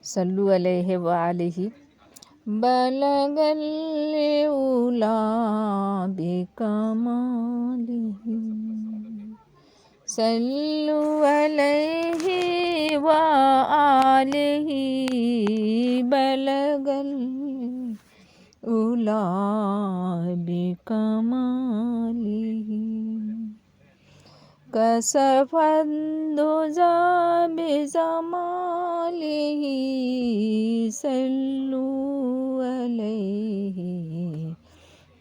صلو علیہ وآلہ بلغ العلا بکمالہ صلو علیہ وآلہ بلغ العلا بکمالہ کشف الدجی بجمالہ صلو علیہ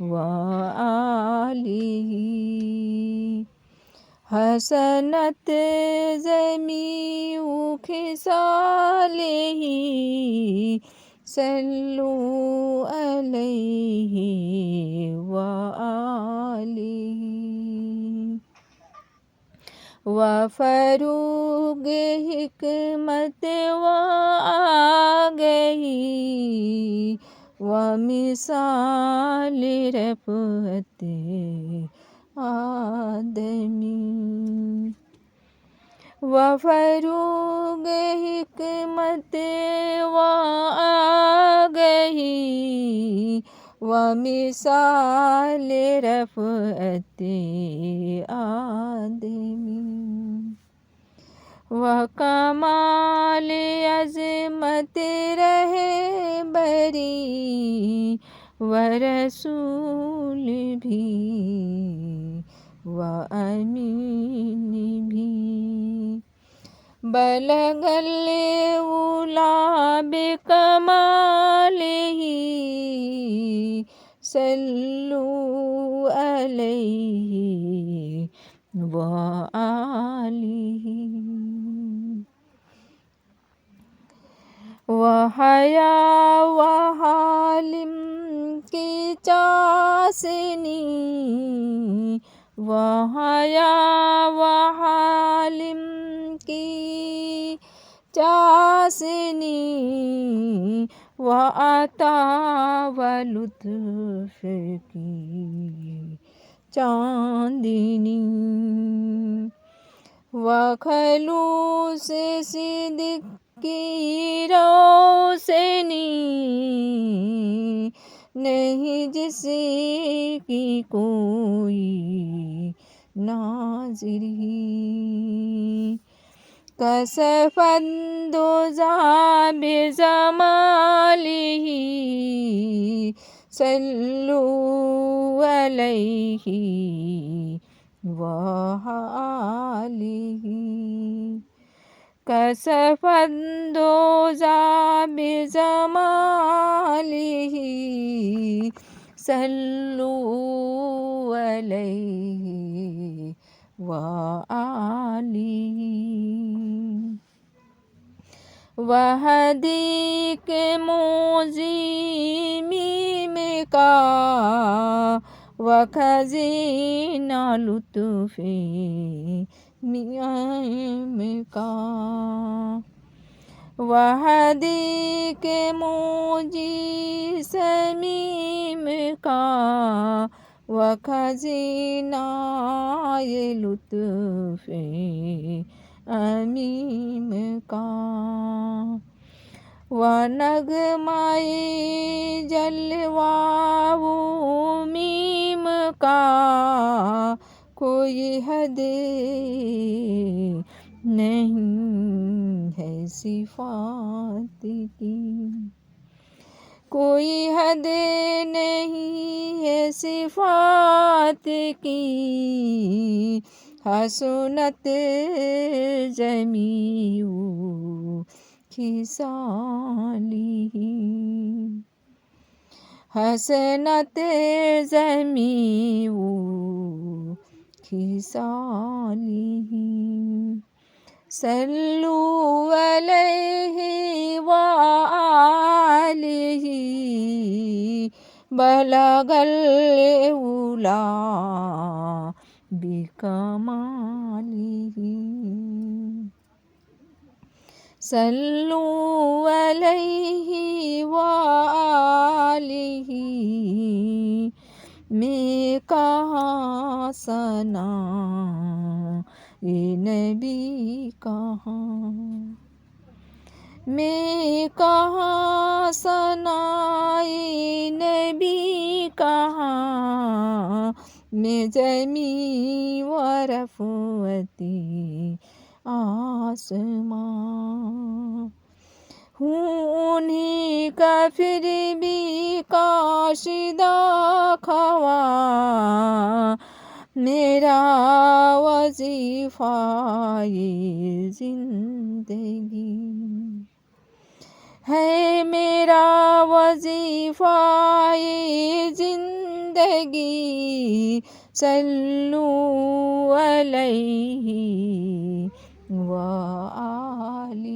وآلہ حسنت جمیع خصالہ صلو علیہ وآلہ وفروغ حکمت وآگہی ومثال رفعت آدمی وفروغ حکمت وآگہی ومثال رفعت آدمی وکمال عظمت رہبری ورسول بھی وامین بھی بلغ العلا بکمالہ صلو علیہ وآلہ وحیا وحالم کی چاشنی وحیا وحالم کی چاشنی وعطا ولطف کی چاندنی وخلوص صدق کی روشنی نہیں جس کی کوئی ناظری کشف الدجی بجمالہ صلو علیہ وآلہ کشف الدجی بجمالہ صلو علیہ وآلہ وحدیق موزی میم کا وخزینہ لطف میم کا وحدیق موجی سمیم کا وخزینہ لطف امیم کا ونغمہ جلوہ میم کا کوئی حد نہیں ہے صفات کی کوئی حد نہیں ہے صفات کی حسنت جمیع خصالہ حسنت جمیع خصالہ صلو علیہ وآلہ بلغ العلا بکمالہ صلو علیہ وآلہ میں کہاں ثناء نبی کہاں میں کہاں ثنائے نبی کہاں، میں جمی و رفعتی آسمان، ہوں انہیں کا پھر بھی کاشدہ خواہ، میرا وظیفہ یہ زندگی ہے، میرا وظیفہ یہ زندگی، صلو علیہ وآلہ،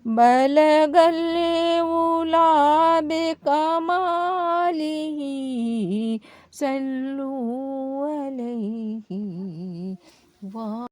بلغ العلا بکمالہ، صلو علیہ وآلہ۔